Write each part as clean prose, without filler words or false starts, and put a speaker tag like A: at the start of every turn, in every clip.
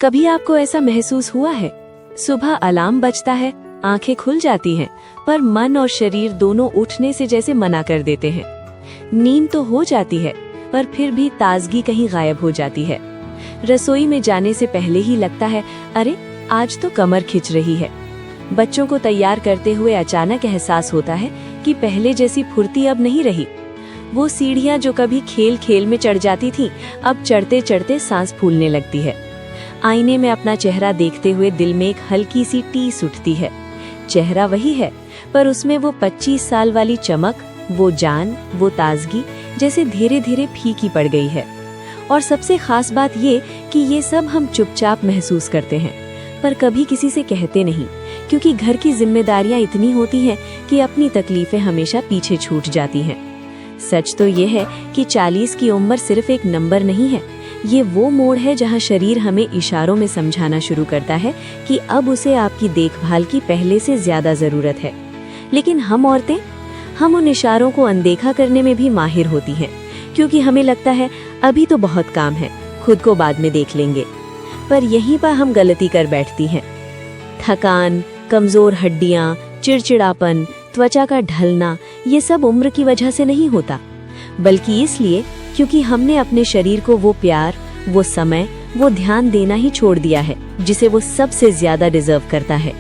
A: कभी आपको ऐसा महसूस हुआ है? सुबह अलार्म बजता है, आंखें खुल जाती हैं, पर मन और शरीर दोनों उठने से जैसे मना कर देते हैं। नींद तो हो जाती है, पर फिर भी ताजगी कहीं गायब हो जाती है। रसोई में जाने से पहले ही लगता है, अरे आज तो कमर खिंच रही है। बच्चों को तैयार करते हुए अचानक एहसास होता है कि पहले जैसी फुर्ती अब नहीं रही। वो सीढ़ियां जो कभी खेल खेल में चढ़ जाती थी, अब चढ़ते चढ़ते सांस फूलने लगती है। आईने में अपना चेहरा देखते हुए दिल में एक हल्की सी टीस उठती है। चेहरा वही है, पर उसमें वो 25 साल वाली चमक, वो जान, वो ताजगी जैसे धीरे धीरे फीकी पड़ गई है। और सबसे खास बात ये कि ये सब हम चुपचाप महसूस करते हैं, पर कभी किसी से कहते नहीं, क्योंकि घर की जिम्मेदारियां इतनी होती हैं कि अपनी तकलीफें हमेशा पीछे छूट जाती हैं। सच तो ये है कि 40 की उम्र सिर्फ एक नंबर नहीं है। ये वो मोड़ है जहां शरीर हमें इशारों में समझाना शुरू करता है कि अब उसे आपकी देखभाल की पहले से ज्यादा जरूरत है। लेकिन हम औरतें, हम उन इशारों को अनदेखा करने में भी माहिर होती हैं, क्योंकि हमें लगता है अभी तो बहुत काम है, खुद को बाद में देख लेंगे। पर यहीं पर हम गलती कर बैठती हैं। थकान, कमजोर हड्डियां, चिड़चिड़ापन, त्वचा का ढलना, ये सब उम्र की वजह से नहीं होता, बल्कि इसलिए क्योंकि हमने अपने शरीर को वो प्यार, वो समय, वो ध्यान देना ही छोड़ दिया है जिसे वो सबसे ज्यादा डिजर्व करता है।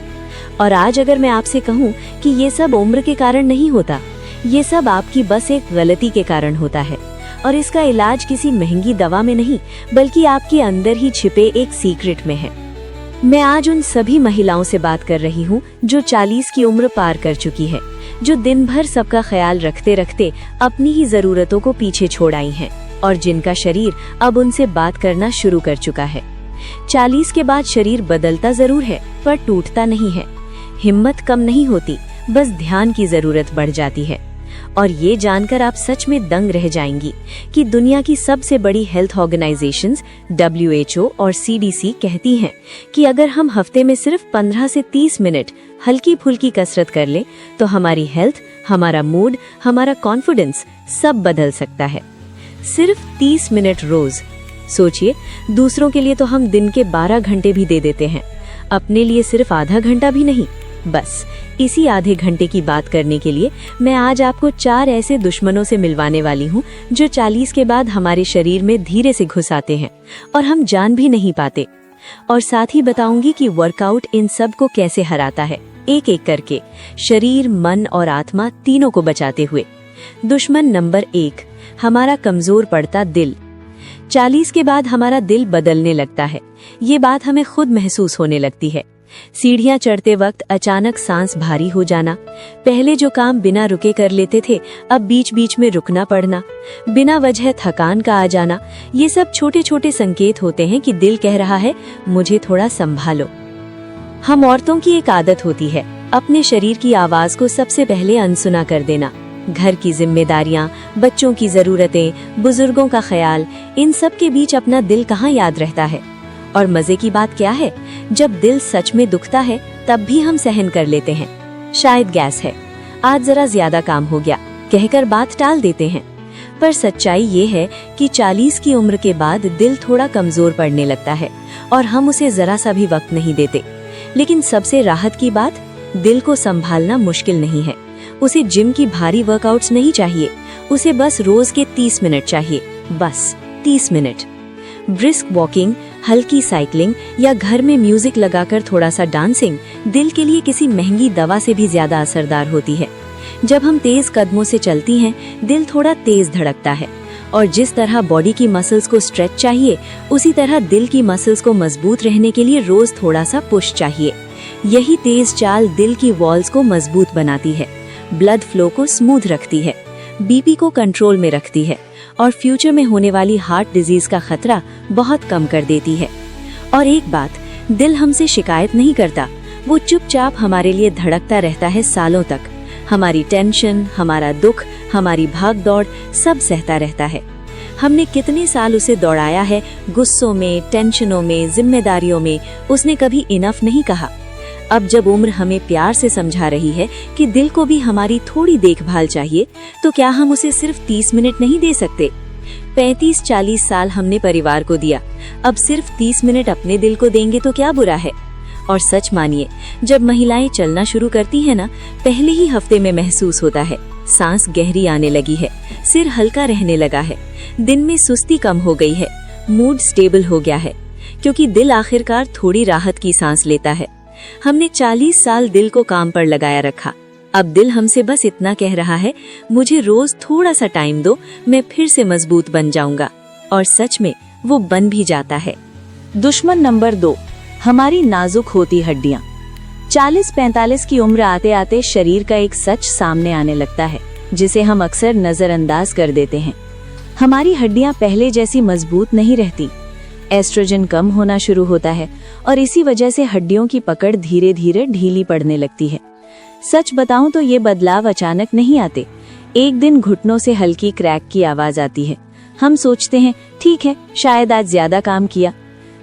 A: और आज अगर मैं आपसे कहूँ कि ये सब उम्र के कारण नहीं होता, ये सब आपकी बस एक गलती के कारण होता है, और इसका इलाज किसी महंगी दवा में नहीं, बल्कि आपके अंदर ही छिपे एक सीक्रेट में है। मैं आज उन सभी महिलाओं से बात कर रही हूँ जो 40 की उम्र पार कर चुकी है, जो दिन भर सबका ख्याल रखते रखते अपनी ही जरूरतों को पीछे छोड़ आई हैं, और जिनका शरीर अब उनसे बात करना शुरू कर चुका है। 40 के बाद शरीर बदलता जरूर है, पर टूटता नहीं है। हिम्मत कम नहीं होती, बस ध्यान की जरूरत बढ़ जाती है। और ये जानकर आप सच में दंग रह जाएंगी कि दुनिया की सबसे बड़ी हेल्थ ऑर्गेनाइजेशंस WHO और CDC कहती हैं कि अगर हम हफ्ते में सिर्फ 15 से 30 मिनट हल्की फुल्की कसरत कर लें तो हमारी हेल्थ, हमारा मूड, हमारा कॉन्फिडेंस सब बदल सकता है। सिर्फ 30 मिनट रोज। सोचिए, दूसरों के लिए तो हम दिन के 12 घंटे भी दे देते हैं, अपने लिए सिर्फ आधा घंटा भी नहीं। बस इसी आधे घंटे की बात करने के लिए मैं आज आपको 4 ऐसे दुश्मनों से मिलवाने वाली हूँ जो 40 के बाद हमारे शरीर में धीरे से घुस आते हैं और हम जान भी नहीं पाते। और साथ ही बताऊंगी कि वर्कआउट इन सब को कैसे हराता है, एक एक करके, शरीर, मन और आत्मा तीनों को बचाते हुए। दुश्मन नंबर 1, हमारा कमजोर पड़ता दिल। 40 के बाद हमारा दिल बदलने लगता है, ये बात हमें खुद महसूस होने लगती है। सीढ़ियां चढ़ते वक्त अचानक सांस भारी हो जाना, पहले जो काम बिना रुके कर लेते थे अब बीच बीच में रुकना पड़ना, बिना वजह थकान का आ जाना, ये सब छोटे छोटे संकेत होते हैं कि दिल कह रहा है मुझे थोड़ा संभालो। हम औरतों की एक आदत होती है अपने शरीर की आवाज को सबसे पहले अनसुना कर देना। घर की जिम्मेदारियां, बच्चों की जरूरतें, बुजुर्गों का ख्याल, इन सब के बीच अपना दिल कहाँ याद रहता है। और मजे की बात क्या है, जब दिल सच में दुखता है तब भी हम सहन कर लेते हैं। शायद गैस है, आज जरा ज्यादा काम हो गया कहकर बात टाल देते हैं। पर सच्चाई ये है कि 40 की उम्र के बाद दिल थोड़ा कमजोर पड़ने लगता है और हम उसे जरा सा भी वक्त नहीं देते। लेकिन सबसे राहत की बात, दिल को संभालना मुश्किल नहीं है। उसे जिम की भारी वर्कआउट्स नहीं चाहिए, उसे बस रोज के 30 मिनट चाहिए, बस 30 मिनट। ब्रिस्क वॉकिंग, हल्की साइकिलिंग या घर में म्यूजिक लगाकर थोड़ा सा डांसिंग दिल के लिए किसी महंगी दवा से भी ज्यादा असरदार होती है। जब हम तेज कदमों से चलती हैं, दिल थोड़ा तेज धड़कता है, और जिस तरह बॉडी की मसल्स को स्ट्रेच चाहिए, उसी तरह दिल की मसल्स को मजबूत रहने के लिए रोज थोड़ा सा पुश चाहिए। यही तेज चाल दिल की वॉल्स को मजबूत बनाती है, ब्लड फ्लो को स्मूथ रखती है, बीपी को कंट्रोल में रखती है और फ्यूचर में होने वाली हार्ट डिजीज का खतरा बहुत कम कर देती है। और एक बात, दिल हमसे शिकायत नहीं करता, वो चुपचाप हमारे लिए धड़कता रहता है सालों तक। हमारी टेंशन, हमारा दुख, हमारी भाग दौड़ सब सहता रहता है। हमने कितने साल उसे दौड़ाया है, गुस्सों में, टेंशनों में, जिम्मेदारियों में, उसने कभी इनफ नहीं कहा। अब जब उम्र हमें प्यार से समझा रही है कि दिल को भी हमारी थोड़ी देखभाल चाहिए, तो क्या हम उसे सिर्फ 30 मिनट नहीं दे सकते? 35-40 साल हमने परिवार को दिया, अब सिर्फ 30 मिनट अपने दिल को देंगे तो क्या बुरा है। और सच मानिए, जब महिलाएं चलना शुरू करती है ना, पहले ही हफ्ते में महसूस होता है सांस गहरी आने लगी है, सिर हल्का रहने लगा है, दिन में सुस्ती कम हो गई है, मूड स्टेबल हो गया है, क्योंकि दिल आखिरकार थोड़ी राहत की सांस लेता है। हमने 40 साल दिल को काम पर लगाया रखा, अब दिल हमसे बस इतना कह रहा है, मुझे रोज थोड़ा सा टाइम दो, मैं फिर से मजबूत बन जाऊंगा। और सच में वो बन भी जाता है।
B: दुश्मन नंबर 2, हमारी नाजुक होती हड्डियां। 40-45 की उम्र आते आते शरीर का एक सच सामने आने लगता है, जिसे हम अक्सर नजरअंदाज कर देते हैं। हमारी हड्डियां पहले जैसी मजबूत नहीं रहती, एस्ट्रोजन कम होना शुरू होता है और इसी वजह से हड्डियों की पकड़ धीरे धीरे ढीली पड़ने लगती है। सच बताऊं तो ये बदलाव अचानक नहीं आते। एक दिन घुटनों से हल्की क्रैक की आवाज आती है, हम सोचते हैं ठीक है, शायद आज ज्यादा काम किया।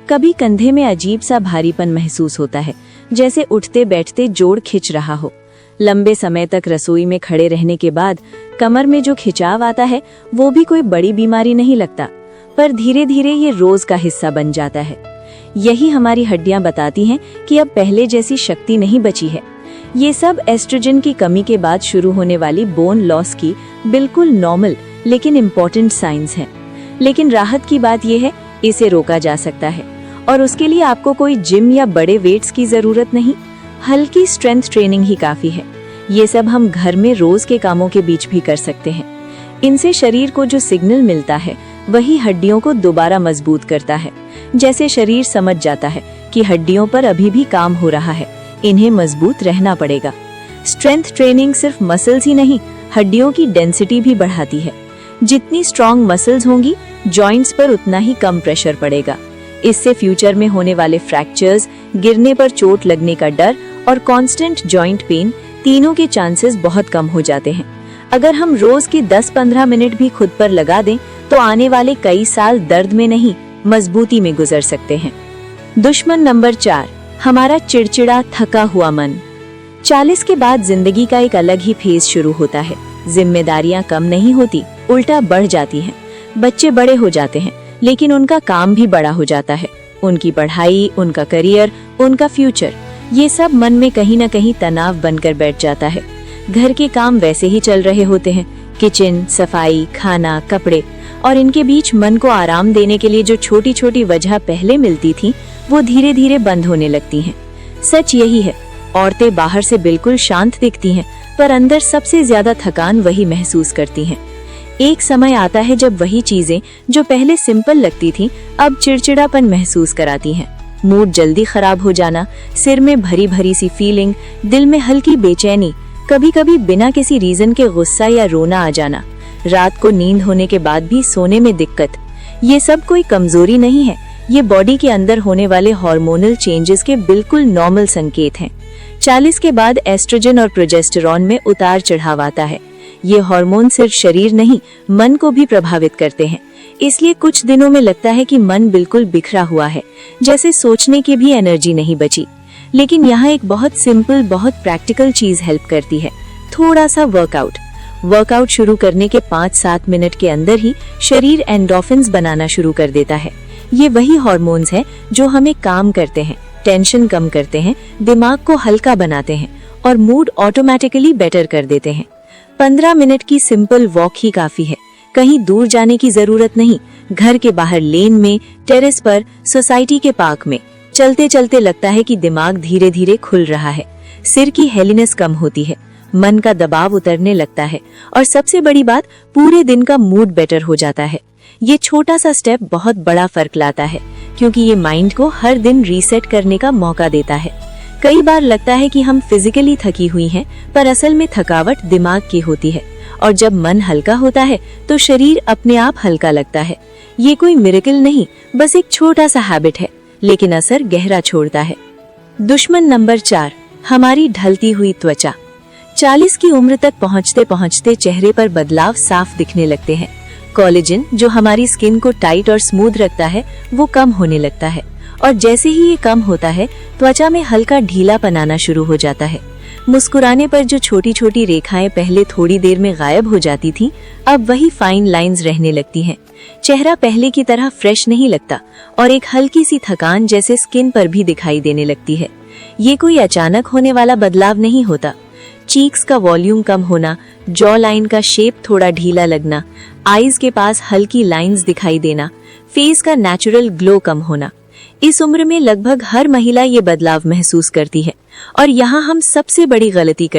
B: कभी कंधे में अजीब सा भारीपन महसूस होता है, जैसे उठते बैठते जोड़ खिंच रहा हो। लंबे समय तक रसोई में खड़े रहने के बाद कमर में जो खिंचाव आता है, वो भी कोई बड़ी बीमारी नहीं लगता, पर धीरे धीरे ये रोज का हिस्सा बन जाता है। यही हमारी हड्डियां बताती हैं कि अब पहले जैसी शक्ति नहीं बची है। ये सब एस्ट्रोजन की कमी के बाद शुरू होने वाली बोन लॉस की बिल्कुल नॉर्मल लेकिन इम्पोर्टेंट साइंस हैं। लेकिन राहत की बात यह है, इसे रोका जा सकता है और उसके लिए आपको कोई जिम या बड़े वेट्स की जरूरत नहीं, हल्की स्ट्रेंथ ट्रेनिंग ही काफी है। ये सब हम घर में रोज के कामों के बीच भी कर सकते हैं। इनसे शरीर को जो सिग्नल मिलता है, वही हड्डियों को दोबारा मजबूत करता है। जैसे शरीर समझ जाता है कि हड्डियों पर अभी भी काम हो रहा है, इन्हें मजबूत रहना पड़ेगा। स्ट्रेंथ ट्रेनिंग सिर्फ मसल्स ही नहीं, हड्डियों की डेंसिटी भी बढ़ाती है। जितनी स्ट्रॉन्ग मसल्स होंगी, जॉइंट्स पर उतना ही कम प्रेशर पड़ेगा। इससे फ्यूचर में होने वाले फ्रैक्चर्स, गिरने पर चोट लगने का डर और कांस्टेंट जॉइंट पेन, तीनों के चांसेस बहुत कम हो जाते हैं। अगर हम रोज के 10-15 मिनट भी खुद पर लगा दें, तो आने वाले कई साल दर्द में नहीं, मजबूती में गुजर सकते हैं। दुश्मन नंबर 4, हमारा चिड़चिड़ा थका हुआ मन। 40 के बाद जिंदगी का एक अलग ही फेज शुरू होता है। जिम्मेदारियां कम नहीं होती, उल्टा बढ़ जाती हैं। बच्चे बड़े हो जाते हैं, लेकिन उनका काम भी बड़ा हो जाता है। उनकी पढ़ाई, उनका करियर, उनका फ्यूचर, ये सब मन में कहीं न कहीं तनाव बनकर बैठ जाता है। घर के काम वैसे ही चल रहे होते हैं, किचन, सफाई, खाना, कपड़े, और इनके बीच मन को आराम देने के लिए जो छोटी छोटी वजह पहले मिलती थी, वो धीरे धीरे बंद होने लगती हैं। सच यही है, औरतें बाहर से बिल्कुल शांत दिखती हैं, पर अंदर सबसे ज्यादा थकान वही महसूस करती हैं। एक समय आता है जब वही चीजें जो पहले सिंपल लगती थीं, अब चिड़चिड़ापन महसूस कराती हैं। मूड जल्दी खराब हो जाना, सिर में भरी भरी सी फीलिंग, दिल में हल्की बेचैनी, कभी कभी बिना किसी रीजन के गुस्सा या रोना आ जाना, रात को नींद होने के बाद भी सोने में दिक्कत। ये सब कोई कमजोरी नहीं है, ये बॉडी के अंदर होने वाले हार्मोनल चेंजेस के बिल्कुल नॉर्मल संकेत हैं। 40 के बाद एस्ट्रोजन और प्रोजेस्टेरॉन में उतार चढ़ाव आता है। ये हार्मोन सिर्फ शरीर नहीं, मन को भी प्रभावित करते हैं। इसलिए कुछ दिनों में लगता है कि मन बिल्कुल बिखरा हुआ है, जैसे सोचने की भी एनर्जी नहीं बची। लेकिन यहाँ एक बहुत सिंपल, बहुत प्रैक्टिकल चीज हेल्प करती है, थोड़ा सा वर्कआउट शुरू करने के 5-7 मिनट के अंदर ही शरीर एंडोर्फिन्स बनाना शुरू कर देता है। ये वही हार्मोन्स हैं जो हमें काम करते हैं, टेंशन कम करते हैं, दिमाग को हल्का बनाते हैं और मूड ऑटोमेटिकली बेटर कर देते हैं। 15 मिनट की सिंपल वॉक ही काफी है, कहीं दूर जाने की जरूरत नहीं। घर के बाहर लेन में, टेरेस पर, सोसाइटी के पार्क में चलते चलते लगता है कि दिमाग धीरे धीरे खुल रहा है, सिर की हेलीनेस कम होती है, मन का दबाव उतरने लगता है और सबसे बड़ी बात, पूरे दिन का मूड बेटर हो जाता है। ये छोटा सा स्टेप बहुत बड़ा फर्क लाता है, क्योंकि ये माइंड को हर दिन रीसेट करने का मौका देता है। कई बार लगता है कि हम फिजिकली थकी हुई हैं, पर असल में थकावट दिमाग की होती है, और जब मन हल्का होता है तो शरीर अपने आप हल्का लगता है। ये कोई मिरेकल नहीं, बस एक छोटा सा हैबिट है, लेकिन असर गहरा छोड़ता है। दुश्मन नंबर 4, हमारी ढलती हुई त्वचा। 40 की उम्र तक पहुंचते पहुंचते चेहरे पर बदलाव साफ दिखने लगते हैं। कोलेजन, जो हमारी स्किन को टाइट और स्मूथ रखता है, वो कम होने लगता है, और जैसे ही ये कम होता है, त्वचा में हल्का ढीलापन आना शुरू हो जाता है। मुस्कुराने पर जो छोटी छोटी रेखाएं पहले थोड़ी देर में गायब हो जाती थीं, अब वही फाइन लाइंस रहने लगती हैं, चेहरा पहले की तरह फ्रेश नहीं लगता और एक हल्की सी थकान जैसे स्किन पर भी दिखाई देने लगती है। ये कोई अचानक होने वाला बदलाव नहीं होता। चीक्स का वॉल्यूम कम होना, जॉ लाइन का शेप थोड़ा ढीला लगना, आईज के पास हल्की लाइंस दिखाई देना, फेस का नेचुरल ग्लो कम होना, इस उम्र में लगभग हर महिला ये बदलाव महसूस करती है और यहाँ हम सबसे बड़ी गलती करते